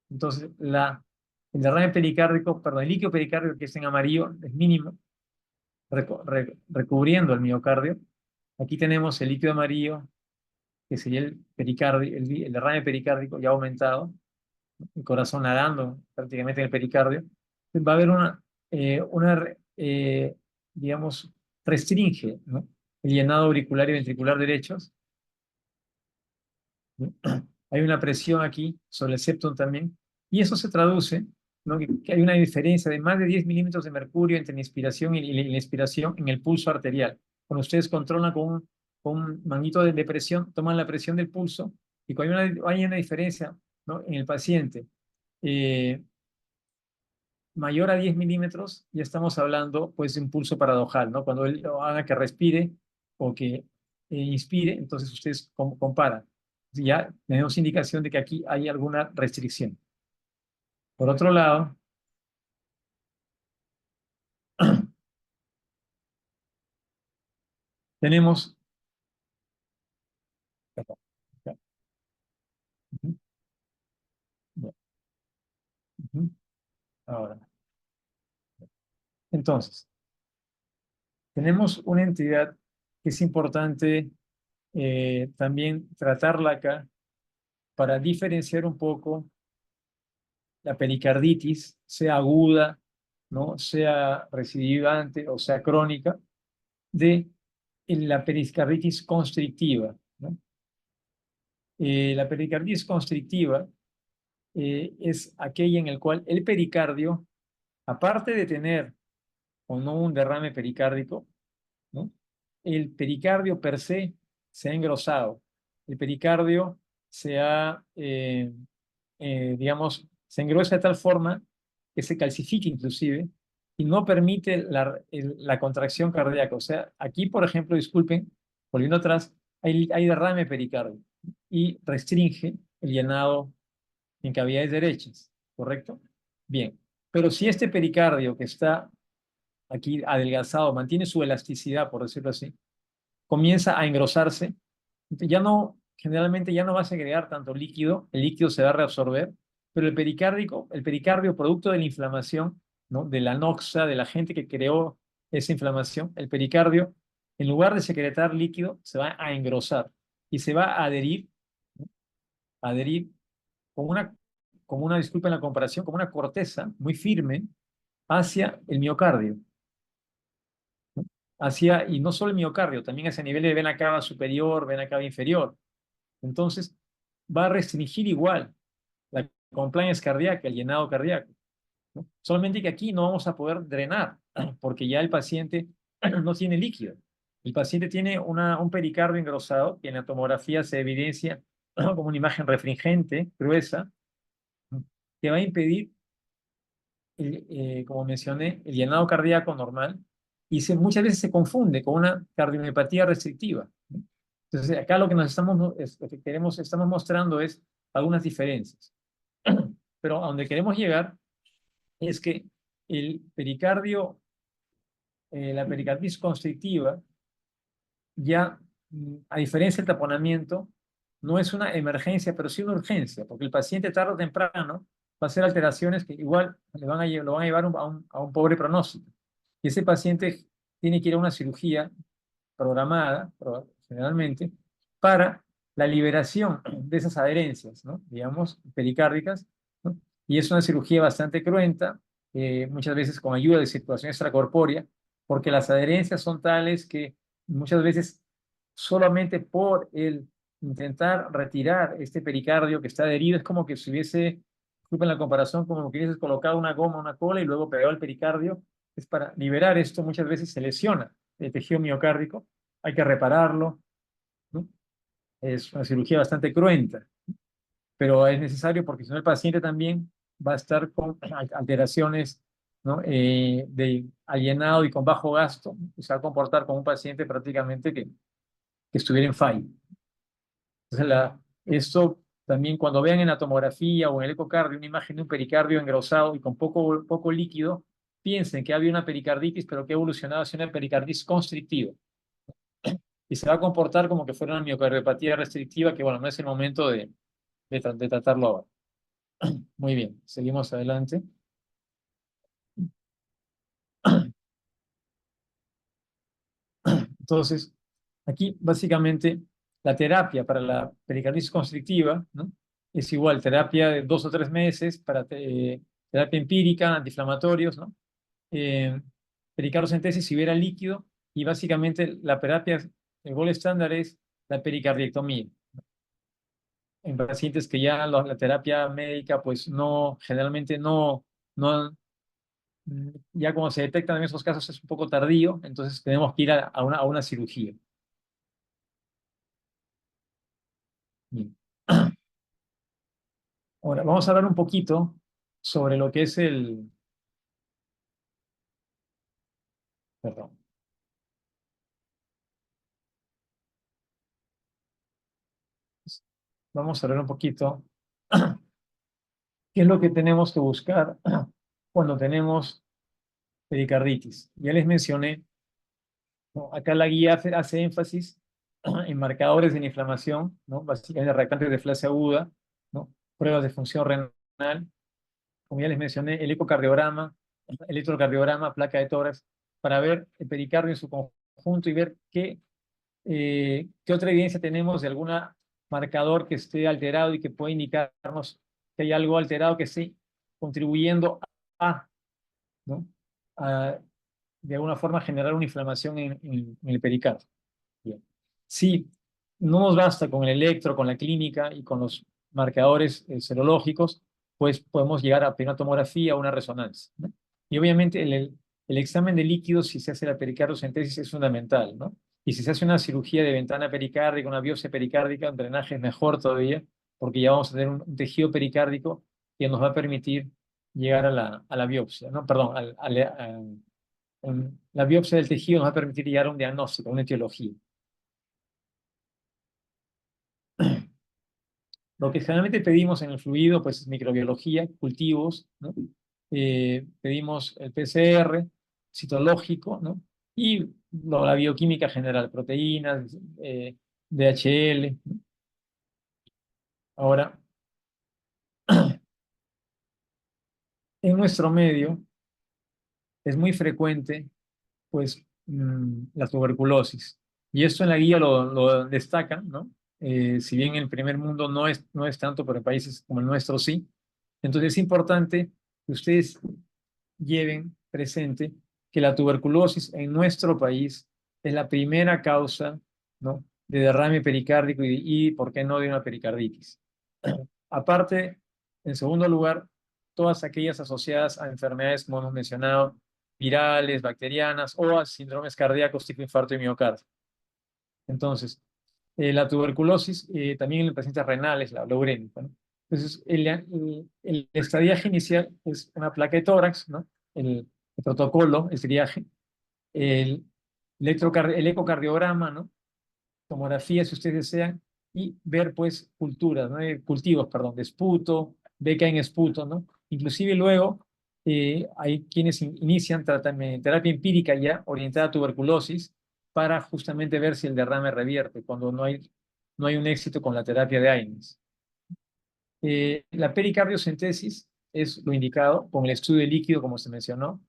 Entonces, el derrame pericárdico, perdón, el líquido pericárdico que es en amarillo es mínimo, recubriendo el miocardio. Aquí tenemos el líquido amarillo, que sería el pericardio, el derrame pericárdico ya aumentado, el corazón nadando prácticamente en el pericardio. Va a haber digamos, restringe, ¿no? El llenado auricular y ventricular derechos. Hay una presión aquí sobre el septum también, y eso se traduce, ¿no? Que hay una diferencia de más de 10 milímetros de mercurio entre la inspiración y la expiración en el pulso arterial. Cuando ustedes controlan con un manguito de presión, toman la presión del pulso, y cuando hay una diferencia, ¿no? En el paciente mayor a 10 milímetros, ya estamos hablando pues de un pulso paradojal, ¿no? Cuando él lo haga que respire o que inspire, entonces ustedes comparan. Ya tenemos indicación de que aquí hay alguna restricción. Por otro lado, tenemos Ahora, entonces, tenemos una entidad que es importante también tratarla acá para diferenciar un poco la pericarditis, sea aguda, ¿no? Sea recidivante o sea crónica, de la pericarditis constrictiva, ¿no? La pericarditis constrictiva es aquella en la cual el pericardio, aparte de tener o no un derrame pericárdico, ¿no? El pericardio per se ha engrosado. El pericardio digamos, se engrosa de tal forma que se calcifica inclusive y no permite la contracción cardíaca. O sea, aquí, por ejemplo, disculpen, volviendo atrás, hay derrame pericárdico y restringe el llenado en cavidades derechas, ¿correcto? Bien, pero si este pericardio que está aquí adelgazado mantiene su elasticidad, por decirlo así, comienza a engrosarse, generalmente ya no va a segregar tanto líquido, el líquido se va a reabsorber, pero el pericardio producto de la inflamación, ¿no? De la noxa, de la gente que creó esa inflamación, el pericardio, en lugar de secretar líquido, se va a engrosar y se va a adherir, ¿no? Adherir disculpa en la comparación, como una corteza muy firme hacia el miocardio, ¿no? Y no solo el miocardio, también hacia nivel de vena cava superior, vena cava inferior. Entonces, va a restringir igual la compliance cardíaca, el llenado cardíaco, ¿no? Solamente que aquí no vamos a poder drenar, porque ya el paciente no tiene líquido. El paciente tiene un pericardio engrosado, que en la tomografía se evidencia como una imagen refringente, gruesa, que va a impedir, como mencioné, el llenado cardíaco normal y muchas veces se confunde con una cardiomiopatía restrictiva, ¿no? Entonces, acá lo que estamos mostrando es algunas diferencias. Pero a donde queremos llegar es que el pericardio, la pericarditis constrictiva, ya, a diferencia del taponamiento, no es una emergencia, pero sí una urgencia, porque el paciente tarde o temprano va a hacer alteraciones que igual lo van a llevar a un pobre pronóstico. Y ese paciente tiene que ir a una cirugía programada, generalmente, para la liberación de esas adherencias, ¿no? Digamos, pericárdicas, ¿no? Y es una cirugía bastante cruenta, muchas veces con ayuda de circulación extracorpórea, porque las adherencias son tales que muchas veces solamente por el intentar retirar este pericardio que está adherido, es como que si hubiese, disculpen la comparación, como que hubieses colocado una goma a una cola y luego pegado el pericardio, es para liberar esto, muchas veces se lesiona el tejido miocárdico, hay que repararlo, ¿no? Es una cirugía bastante cruenta, pero es necesario porque si no el paciente también va a estar con alteraciones, ¿no? De alienado y con bajo gasto, y se va a comportar como un paciente prácticamente que estuviera en fallo. Entonces, esto también cuando vean en la tomografía o en el ecocardio una imagen de un pericardio engrosado y con poco líquido, piensen que había una pericarditis, pero que ha evolucionado hacia una pericarditis constrictiva. Y se va a comportar como que fuera una miocardiopatía restrictiva, que bueno, no es el momento de tratarlo ahora. Muy bien, seguimos adelante. Entonces, aquí básicamente la terapia para la pericarditis constrictiva, ¿no? Es igual, terapia de 2 o 3 meses para terapia empírica, antiinflamatorios, ¿no? Pericardiocentesis si hubiera líquido, y básicamente la terapia, el gol estándar es la pericardiectomía. En pacientes que ya la terapia médica, pues no, generalmente no, ya como se detectan en esos casos es un poco tardío, entonces tenemos que ir a una cirugía. Bien. Ahora, vamos a hablar un poquito sobre lo que es perdón. Vamos a hablar un poquito qué es lo que tenemos que buscar cuando tenemos pericarditis. Ya les mencioné, ¿no? Acá la guía hace énfasis en marcadores de la inflamación, ¿no? Básicamente reactantes de fase aguda, ¿no? Pruebas de función renal, como ya les mencioné, el ecocardiograma, el electrocardiograma, placa de tórax, para ver el pericardio en su conjunto y ver qué otra evidencia tenemos de algún marcador que esté alterado y que pueda indicarnos que hay algo alterado que esté contribuyendo ¿no? a de alguna forma generar una inflamación en el pericardio. Bien. Si no nos basta con el electro, con la clínica y con los marcadores serológicos, pues podemos llegar a una tomografía o una resonancia, ¿no? Y obviamente el examen de líquidos, si se hace la pericardiocentesis, es fundamental, ¿no? Y si se hace una cirugía de ventana pericárdica, una biopsia pericárdica, un drenaje es mejor todavía, porque ya vamos a tener un tejido pericárdico que nos va a permitir llegar a la biopsia, ¿no? Perdón, la biopsia del tejido nos va a permitir llegar a un diagnóstico, a una etiología. Lo que generalmente pedimos en el fluido, pues es microbiología, cultivos, ¿no? Pedimos el PCR citológico, ¿no? Y la bioquímica general, proteínas, DHL, ¿no? Ahora, en nuestro medio es muy frecuente, pues, la tuberculosis. Y esto en la guía lo destacan, ¿no? Si bien en el primer mundo no es tanto, pero en países como el nuestro sí. Entonces es importante que ustedes lleven presente que la tuberculosis en nuestro país es la primera causa, ¿no? de derrame pericárdico y, ¿por qué no, de una pericarditis? Aparte, en segundo lugar, todas aquellas asociadas a enfermedades, como hemos mencionado, virales, bacterianas o a síndromes cardíacos tipo infarto y miocardio. Entonces, la tuberculosis también en pacientes renales, la urémica, ¿no? Entonces, el estadiaje inicial es una placa de tórax, ¿no? El protocolo, el triaje, el, el ecocardiograma, ¿no? Tomografía, si ustedes desean, y ver, pues, culturas, ¿no? Cultivos, perdón, de esputo, beca en esputo, ¿no? Inclusive luego hay quienes inician terapia empírica ya orientada a tuberculosis para justamente ver si el derrame revierte cuando no hay un éxito con la terapia de AINES. La pericardiocentesis es lo indicado con el estudio de líquido, como se mencionó.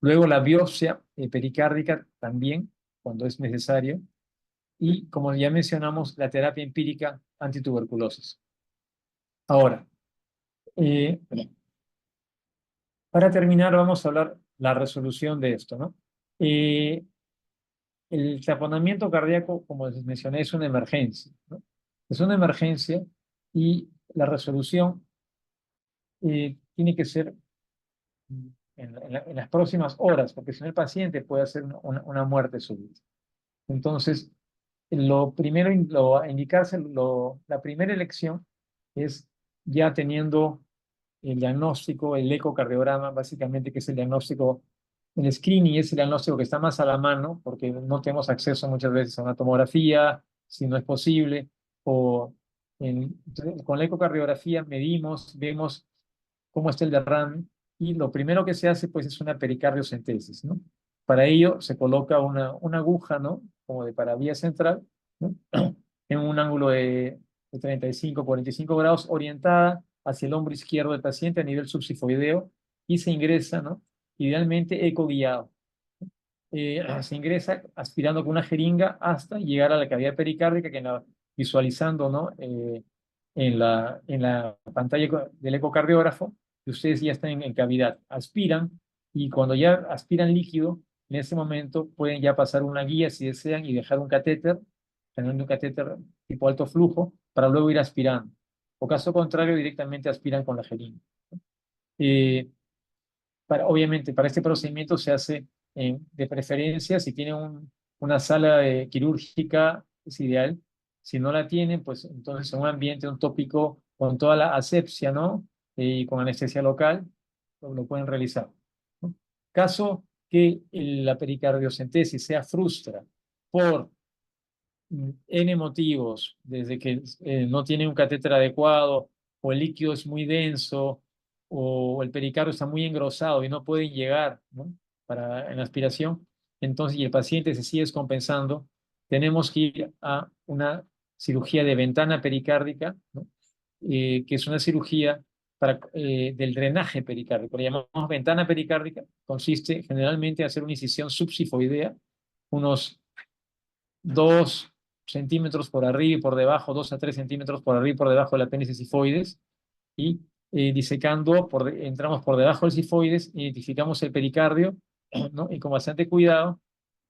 Luego la biopsia pericárdica también, cuando es necesario. Y como ya mencionamos, la terapia empírica antituberculosis. Ahora, para terminar, vamos a hablar la resolución de esto, ¿no? El taponamiento cardíaco, como les mencioné, es una emergencia, ¿no? Es una emergencia y la resolución tiene que ser en las próximas horas, porque si no el paciente puede hacer una muerte súbita. Entonces, lo primero a indicarse, la primera elección es ya teniendo el diagnóstico, el ecocardiograma, básicamente, que es el diagnóstico, el screening es el diagnóstico que está más a la mano, porque no tenemos acceso muchas veces a una tomografía, si no es posible, entonces, con la ecocardiografía medimos, vemos cómo está el derrame, y lo primero que se hace, pues, es una pericardiocentesis, ¿no? Para ello se coloca una aguja, ¿no? Como de para vía central, ¿no? En un ángulo de 35, 45 grados, orientada hacia el hombro izquierdo del paciente a nivel subsifoideo, y se ingresa, ¿no? Idealmente ecoguiado. Se ingresa aspirando con una jeringa hasta llegar a la cavidad pericárdica, que visualizando, ¿no? En la pantalla del ecocardiógrafo, que ustedes ya están en cavidad. Aspiran, y cuando ya aspiran líquido, en ese momento pueden ya pasar una guía si desean y dejar un catéter, teniendo un catéter tipo alto flujo, para luego ir aspirando. O caso contrario, directamente aspiran con la jeringa. Obviamente, para este procedimiento se hace de preferencia, si tienen una sala quirúrgica, es ideal. Si no la tienen, pues entonces en un ambiente, un tópico con toda la asepsia, ¿no? Y con anestesia local, lo pueden realizar, ¿no? Caso que la pericardiocentesis sea frustra por N motivos, desde que no tiene un catéter adecuado, o el líquido es muy denso, o el pericardio está muy engrosado y no pueden llegar, ¿no? En la aspiración, entonces, y el paciente se sigue descompensando, tenemos que ir a una cirugía de ventana pericárdica, ¿no? Que es una cirugía del drenaje pericárdico. Le llamamos ventana pericárdica. Consiste generalmente en hacer una incisión subsifoidea, unos 2 centímetros por arriba y por debajo, 2 a 3 centímetros por arriba y por debajo del apéndice sifoides, y disecando, entramos por debajo del sifoides, identificamos el pericardio, ¿no? Y con bastante cuidado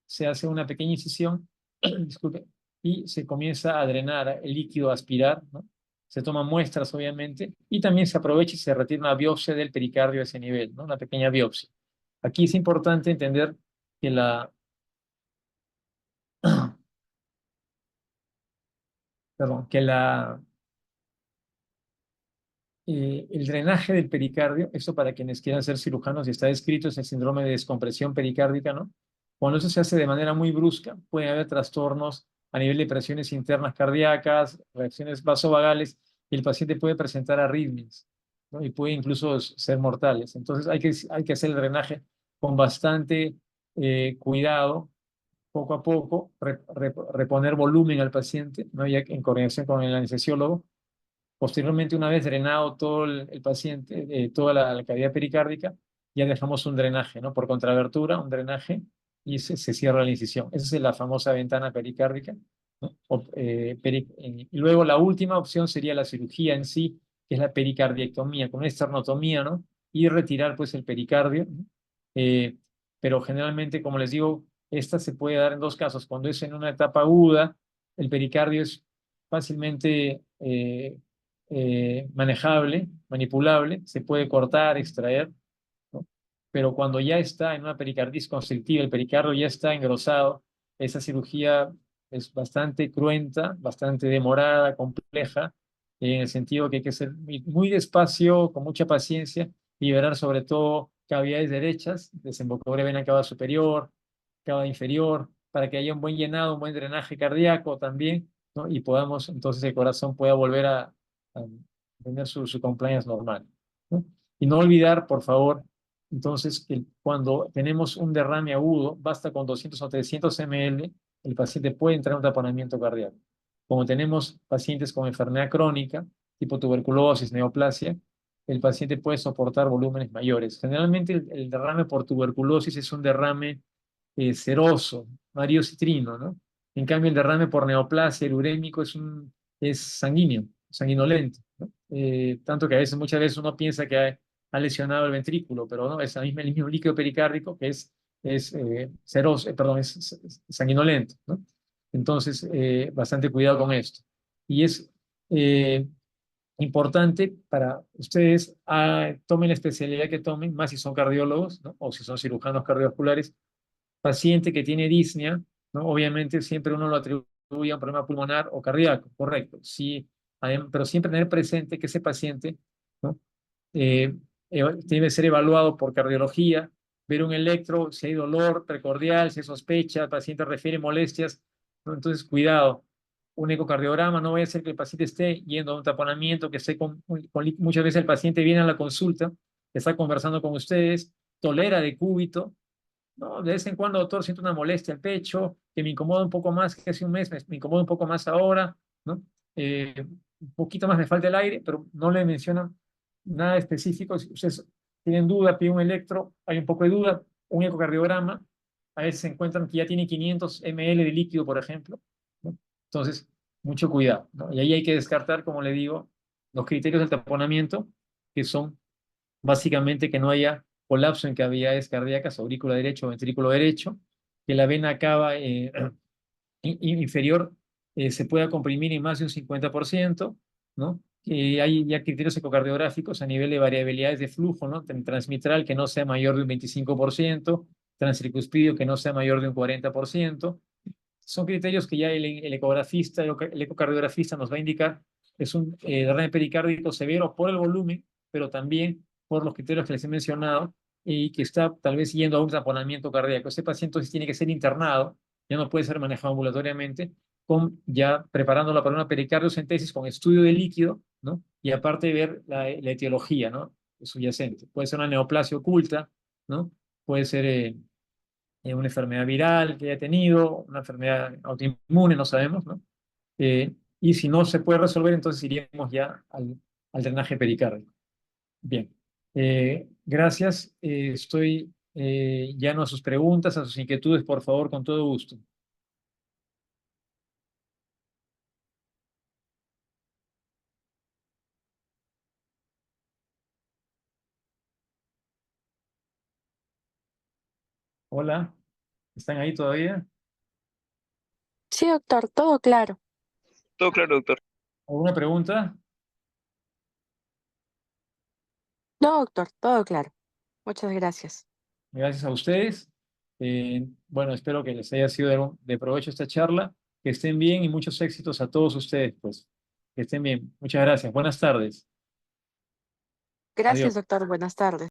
se hace una pequeña incisión, disculpe, y se comienza a drenar el líquido, a aspirar, ¿no? Se toman muestras, obviamente, y también se aprovecha y se retira una biopsia del pericardio a ese nivel, ¿no? Una pequeña biopsia. Aquí es importante entender que perdón, que el drenaje del pericardio, esto para quienes quieran ser cirujanos y está descrito, es el síndrome de descompresión pericárdica, ¿no? Cuando eso se hace de manera muy brusca, puede haber trastornos a nivel de presiones internas cardíacas, reacciones vasovagales, y el paciente puede presentar arritmias, ¿no? Y puede incluso ser mortales. Entonces hay que hacer el drenaje con bastante cuidado, poco a poco, reponer volumen al paciente, ¿no? Ya que en coordinación con el anestesiólogo. Posteriormente, una vez drenado todo el paciente, toda la cavidad pericárdica, ya dejamos un drenaje, ¿no? Por contrabertura, un drenaje, y se cierra la incisión. Esa es la famosa ventana pericárdica, ¿no? Y luego la última opción sería la cirugía en sí, que es la pericardiectomía, con una esternotomía, ¿no? Y retirar, pues, el pericardio, ¿no? Eh, pero generalmente, como les digo, esta se puede dar en 2 casos. Cuando es en una etapa aguda, el pericardio es fácilmente manejable, manipulable, se puede cortar, extraer, ¿no? Pero cuando ya está en una pericarditis constrictiva, el pericardio ya está engrosado, esa cirugía es bastante cruenta, bastante demorada, compleja, en el sentido que hay que ser muy despacio, con mucha paciencia, y liberar sobre todo cavidades derechas, desembocadura de vena cava superior, cava inferior, para que haya un buen llenado, un buen drenaje cardíaco también, ¿no? Y podamos, entonces el corazón pueda volver a tener su compliance normal, ¿no? Y no olvidar, por favor, entonces, que cuando tenemos un derrame agudo, basta con 200 o 300 ml, el paciente puede entrar en un taponamiento cardíaco. Como tenemos pacientes con enfermedad crónica, tipo tuberculosis, neoplasia, el paciente puede soportar volúmenes mayores. Generalmente el derrame por tuberculosis es un derrame seroso, mariocitrino, ¿no? En cambio, el derrame por neoplasia, el urémico, es sanguíneo, sanguinolento, ¿no? Tanto que muchas veces uno piensa que ha lesionado el ventrículo, pero no, es el mismo líquido pericárdico que es seroso, perdón, es sanguinolento, ¿no? Entonces, bastante cuidado con esto. Y es importante para ustedes, tomen la especialidad que tomen, más si son cardiólogos, ¿no? O si son cirujanos cardiovasculares, paciente que tiene disnea, ¿no? Obviamente siempre uno lo atribuye a un problema pulmonar o cardíaco, correcto. Sí, pero siempre tener presente que ese paciente, ¿no? Debe ser evaluado por cardiología, ver un electro, si hay dolor precordial, si hay sospecha, el paciente refiere molestias, ¿no? Entonces, cuidado. Un ecocardiograma, no vaya a ser que el paciente esté yendo a un taponamiento, que esté muchas veces el paciente viene a la consulta, está conversando con ustedes, tolera decúbito, no, de vez en cuando, doctor, siento una molestia al pecho, que me incomoda un poco más que hace un mes, me incomoda un poco más ahora, ¿no? Un poquito más me falta el aire, pero no le mencionan nada específico. Si ustedes tienen duda, piden un electro, hay un poco de duda, un ecocardiograma, a veces se encuentran que ya tiene 500 ml de líquido, por ejemplo, ¿no? Entonces, mucho cuidado, ¿no? Y ahí hay que descartar, como le digo, los criterios del taponamiento, que son básicamente que no haya colapso en cavidades cardíacas, aurícula derecho o ventrículo derecho, que la vena cava inferior se pueda comprimir en más de un 50%, ¿no? Que hay ya criterios ecocardiográficos a nivel de variabilidades de flujo, ¿no? Transmitral que no sea mayor de un 25%, transcircunspidio que no sea mayor de un 40%. Son criterios que ya el ecografista, el ecocardiografista nos va a indicar. Es un derrame pericárdico severo por el volumen, pero también por los criterios que les he mencionado, y que está tal vez yendo a un taponamiento cardíaco. Ese paciente entonces tiene que ser internado, ya no puede ser manejado ambulatoriamente, ya preparándolo para una pericardiocentesis con estudio de líquido, ¿no? Y aparte ver la etiología, ¿no? Subyacente. Puede ser una neoplasia oculta, ¿no? Puede ser una enfermedad viral que haya tenido, una enfermedad autoinmune, no sabemos, ¿no? Y si no se puede resolver, entonces iríamos ya al drenaje pericárdico. Bien. Gracias. Estoy llano a sus preguntas, a sus inquietudes, por favor, con todo gusto. Hola, ¿están ahí todavía?
Sí, doctor, todo claro.
Todo claro, doctor.
¿Alguna pregunta?
No, doctor, todo claro. Muchas gracias.
Gracias a ustedes. Bueno, espero que les haya sido de provecho esta charla. Que estén bien y muchos éxitos a todos ustedes, pues. Que estén bien. Muchas gracias. Buenas tardes.
Gracias,
Adiós.
doctor. Buenas tardes.